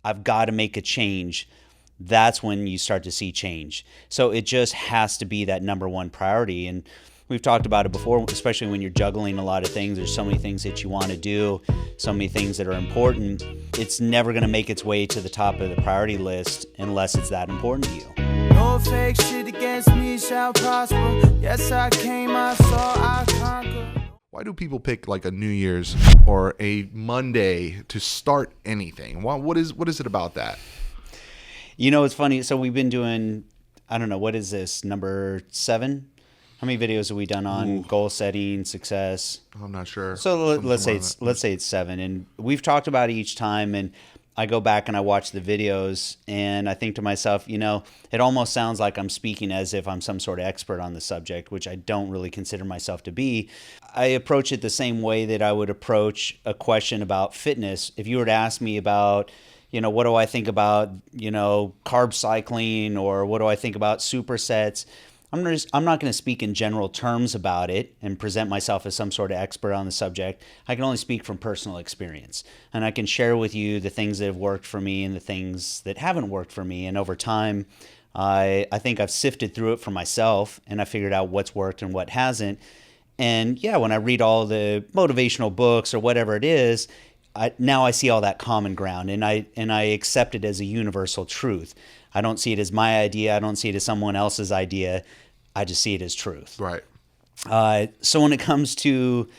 I've got to make a change, that's when you start to see change. So it just has to be that number one priority. And we've talked about it before, especially when you're juggling a lot of things. There's so many things that you want to do, so many things that are important. It's never going to make its way to the top of the priority list unless it's that important to you. No fake shit against me shall prosper. Yes, I came, I saw, I conquered. Why do people pick like a New Year's or a Monday to start anything? What is it about that? You know, it's funny. So we've been doing, I don't know, what is this, number 7? How many videos have we done on goal setting, success? I'm not sure. So let's say it's 7, and we've talked about it each time. And I go back and I watch the videos, and I think to myself, you know, it almost sounds like I'm speaking as if I'm some sort of expert on the subject, which I don't really consider myself to be. I approach it the same way that I would approach a question about fitness. If you were to ask me about, you know, what do I think about, you know, carb cycling, or what do I think about supersets? I'm not going to speak in general terms about it and present myself as some sort of expert on the subject. I can only speak from personal experience, and I can share with you the things that have worked for me and the things that haven't worked for me. And over time, I think I've sifted through it for myself, and I figured out what's worked and what hasn't. And yeah, when I read all the motivational books or whatever it is, now I see all that common ground, and I accept it as a universal truth. I don't see it as my idea. I don't see it as someone else's idea. I just see it as truth. Right. So when it comes to,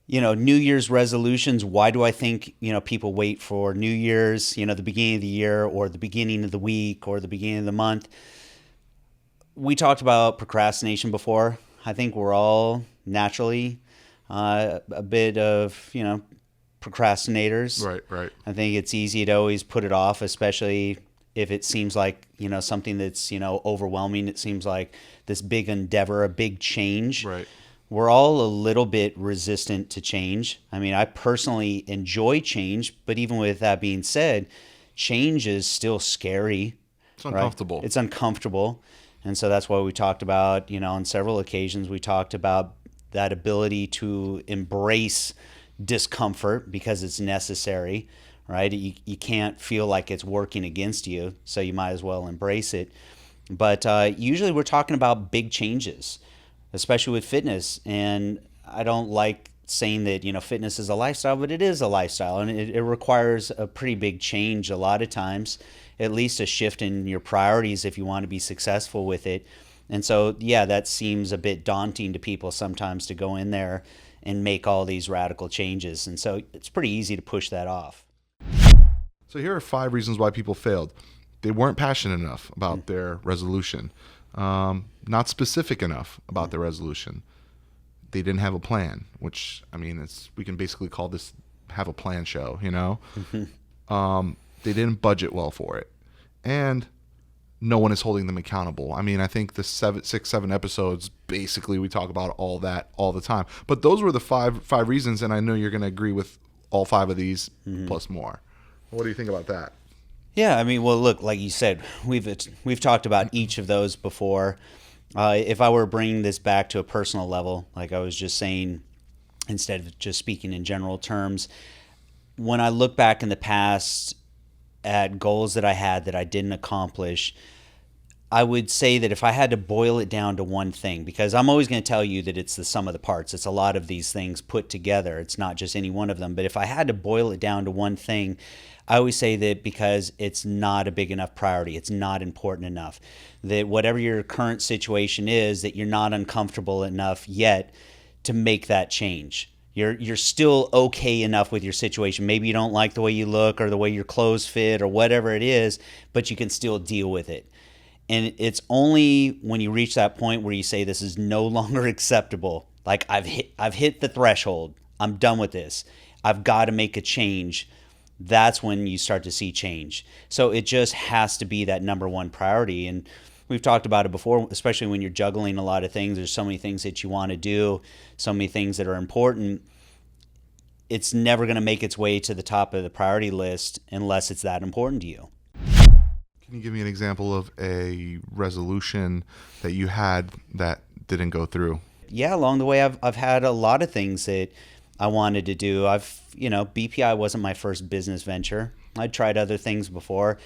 you know, New Year's resolutions, why do I think, you know, people wait for New Year's, you know, the beginning of the year or the beginning of the week or the beginning of the month? We talked about procrastination before. I think we're all naturally a bit of, you know, procrastinators. Right. I think it's easy to always put it off, especially if it seems like, you know, something that's, you know, overwhelming. It seems like this big endeavor, a big change. Right. We're all a little bit resistant to change. I mean, I personally enjoy change, but even with that being said, change is still scary. It's uncomfortable. Right? It's uncomfortable. And so that's why we talked about, you know, on several occasions, we talked about that ability to embrace discomfort because it's necessary. Right? You can't feel like it's working against you, so you might as well embrace it. But usually we're talking about big changes, especially with fitness. And I don't like saying that, you know, fitness is a lifestyle, but it is a lifestyle, and it requires a pretty big change a lot of times, at least a shift in your priorities if you want to be successful with it. And so, yeah, that seems a bit daunting to people sometimes to go in there and make all these radical changes. And so it's pretty easy to push that off. So here are 5 reasons why people failed. They weren't passionate enough about their resolution, not specific enough about their resolution. They didn't have a plan, which, I mean, we can basically call this have a plan show, you know? They didn't budget well for it. And no one is holding them accountable. I mean, I think the 7 episodes, basically we talk about all that all the time. But those were the five reasons, and I know you're going to agree with all 5 of these plus more. What do you think about that? Yeah, I mean, well, look, like you said, we've talked about each of those before. If I were bringing this back to a personal level, like I was just saying, instead of just speaking in general terms, when I look back in the past at goals that I had that I didn't accomplish, I would say that if I had to boil it down to one thing, because I'm always going to tell you that it's the sum of the parts. It's a lot of these things put together. It's not just any one of them. But if I had to boil it down to one thing, I always say that because it's not a big enough priority, it's not important enough, that whatever your current situation is, that you're not uncomfortable enough yet to make that change. You're still okay enough with your situation. Maybe you don't like the way you look or the way your clothes fit or whatever it is, but you can still deal with it. And it's only when you reach that point where you say this is no longer acceptable, like I've hit the threshold, I'm done with this, I've got to make a change, that's when you start to see change. So it just has to be that number one priority. And we've talked about it before, especially when you're juggling a lot of things. There's so many things that you want to do, so many things that are important. It's never going to make its way to the top of the priority list unless it's that important to you. Can you give me an example of a resolution that you had that didn't go through? Yeah, along the way, I've had a lot of things that I wanted to do. BPI wasn't my first business venture. I'd tried other things before.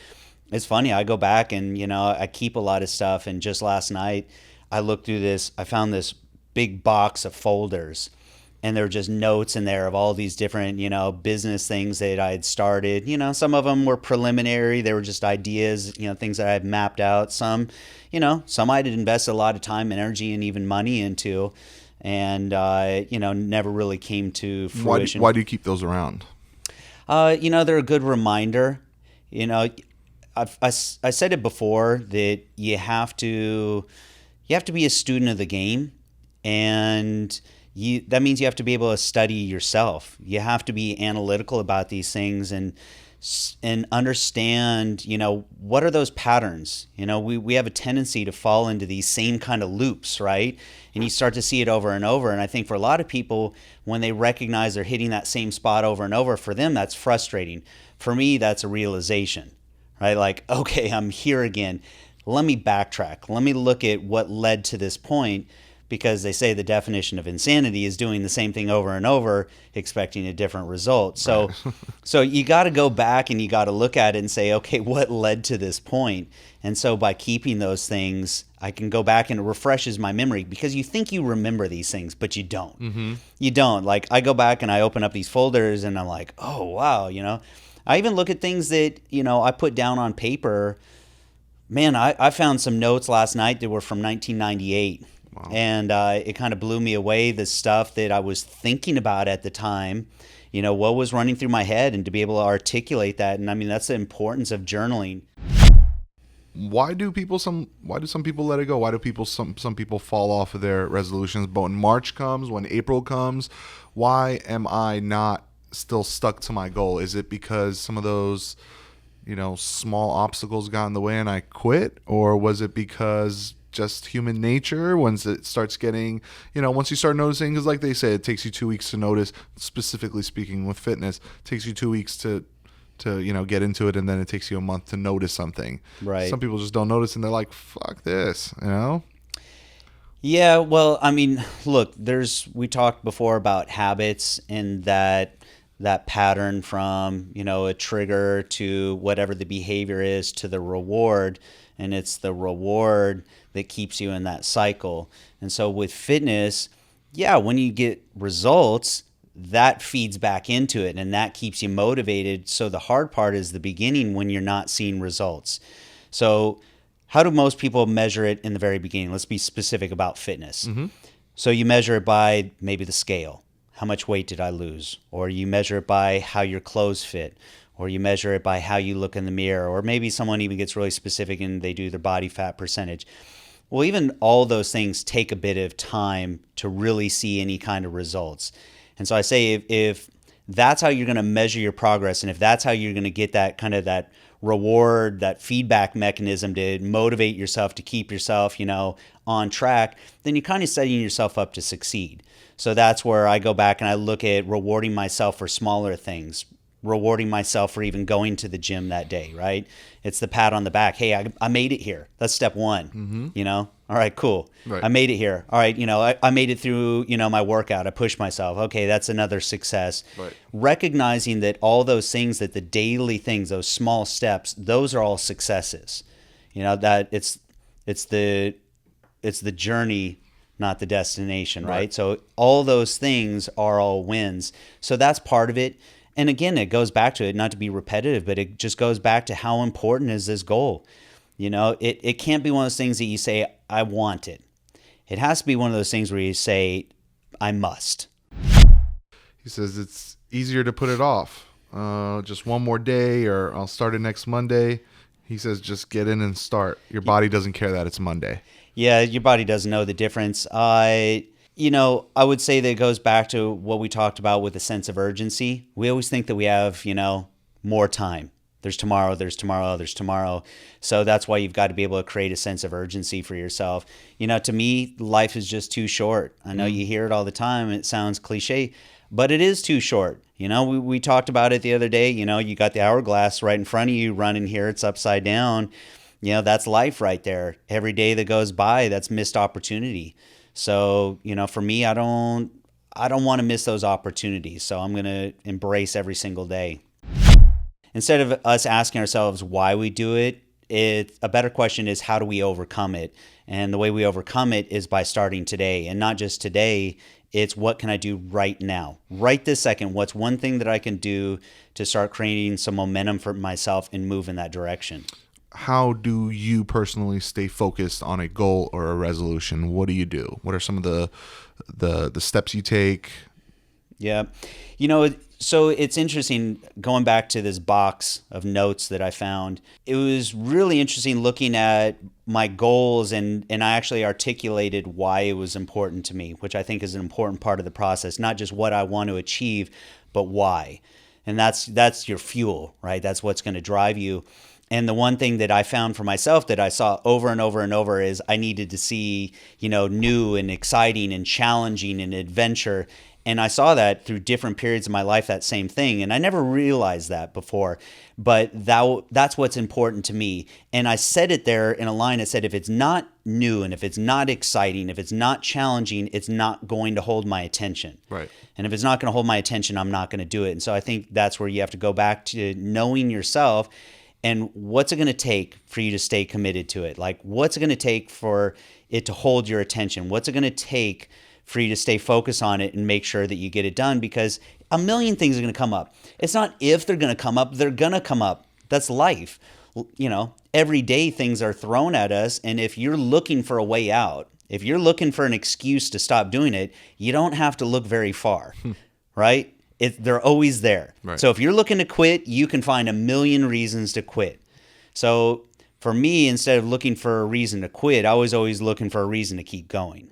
It's funny. I go back and, I keep a lot of stuff. And just last night, I looked through this. I found this big box of folders. And there were just notes in there of all these different, business things that I had started. Some of them were preliminary. They were just ideas, things that I had mapped out. Some I had invested a lot of time, energy, and even money into. And, never really came to fruition. Why do you keep those around? They're a good reminder. I said it before that you have to be a student of the game, and that means you have to be able to study yourself. You have to be analytical about these things and understand, what are those patterns? We have a tendency to fall into these same kind of loops, right? And you start to see it over and over. And I think for a lot of people, when they recognize they're hitting that same spot over and over, for them, that's frustrating. For me, that's a realization, right? Like, okay, I'm here again. Let me backtrack. Let me look at what led to this point, because they say the definition of insanity is doing the same thing over and over, expecting a different result. So, so you got to go back and you got to look at it and say, okay, what led to this point? And so by keeping those things, I can go back and it refreshes my memory, because you think you remember these things, but you don't. Mm-hmm. You don't. Like, I go back and I open up these folders and I'm like, oh, wow, I even look at things that, I put down on paper. Man, I found some notes last night that were from 1998. Wow. And it kind of blew me away, the stuff that I was thinking about at the time, what was running through my head, and to be able to articulate that. And I mean, that's the importance of journaling. Why do some people let it go? Why do some people fall off of their resolutions? But when March comes, when April comes, why am I not still stuck to my goal? Is it because some of those, small obstacles got in the way and I quit? Or was it because just human nature, once it starts getting, once you start noticing, because like they say, it takes you 2 weeks to notice, specifically speaking with fitness, it takes you 2 weeks to get into it, and then it takes you a month to notice something. Right. Some people just don't notice, and they're like, fuck this, Yeah, well, I mean, look, we talked before about habits, and that pattern from, a trigger to whatever the behavior is to the reward, and it's the reward that keeps you in that cycle. And so with fitness, yeah, when you get results, that feeds back into it, and that keeps you motivated. So the hard part is the beginning, when you're not seeing results. So how do most people measure it in the very beginning? Let's be specific about fitness. Mm-hmm. So you measure it by maybe the scale. How much weight did I lose? Or you measure it by how your clothes fit. Or you measure it by how you look in the mirror. Or maybe someone even gets really specific and they do their body fat percentage. Well, even all those things take a bit of time to really see any kind of results. And so I say, if that's how you're going to measure your progress, and if that's how you're going to get that kind of that reward, that feedback mechanism to motivate yourself, to keep yourself, on track, then you're kind of setting yourself up to succeed. So that's where I go back and I look at rewarding myself for smaller things, rewarding myself for even going to the gym that day, right? It's the pat on the back. Hey, I made it here. That's step one, mm-hmm. All right, cool. Right. I made it here. All right, I made it through, my workout. I pushed myself. Okay, that's another success. Right. Recognizing that all those things, that the daily things, those small steps, those are all successes. That it's the journey, not the destination, right? So all those things are all wins. So that's part of it. And again, it goes back to it, not to be repetitive, but it just goes back to how important is this goal. It can't be one of those things that you say, I want it. It has to be one of those things where you say, I must. He says it's easier to put it off. Just one more day, or I'll start it next Monday. He says just get in and start. Your body doesn't care that it's Monday. Yeah, your body doesn't know the difference. I would say that it goes back to what we talked about with a sense of urgency. We always think that we have, more time. There's tomorrow, there's tomorrow, there's tomorrow. So that's why you've got to be able to create a sense of urgency for yourself. To me, life is just too short. I know you hear it all the time. It sounds cliche, but it is too short. We talked about it the other day. You got the hourglass right in front of you running here. It's upside down. That's life right there. Every day that goes by, that's missed opportunity. So, for me, I don't want to miss those opportunities. So I'm going to embrace every single day. instead of us asking ourselves why we do it, a better question is how do we overcome it? And the way we overcome it is by starting today, and not just today. It's what can I do right now, right this second? What's one thing that I can do to start creating some momentum for myself and move in that direction? How do you personally stay focused on a goal or a resolution? What do you do? What are some of the steps you take? Yeah. You know, so it's interesting going back to this box of notes that I found. It was really interesting looking at my goals, and I actually articulated why it was important to me, which I think is an important part of the process, not just what I want to achieve, but why. And that's your fuel, right? That's what's going to drive you. And the one thing that I found for myself that I saw over and over and over is I needed to see, new and exciting and challenging and adventure. And I saw that through different periods of my life, that same thing. And I never realized that before, but that's what's important to me. And I said it there in a line that said, if it's not new and if it's not exciting, if it's not challenging, it's not going to hold my attention. Right. And if it's not going to hold my attention, I'm not going to do it. And so I think that's where you have to go back to knowing yourself and what's it going to take for you to stay committed to it? Like, what's it going to take for it to hold your attention? What's it going to take for you to stay focused on it and make sure that you get it done? Because a million things are going to come up. It's not if they're going to come up, they're going to come up. That's life. Every day things are thrown at us. And if you're looking for a way out, if you're looking for an excuse to stop doing it, you don't have to look very far, right? They're always there. Right. So if you're looking to quit, you can find a million reasons to quit. So for me, instead of looking for a reason to quit, I was always looking for a reason to keep going.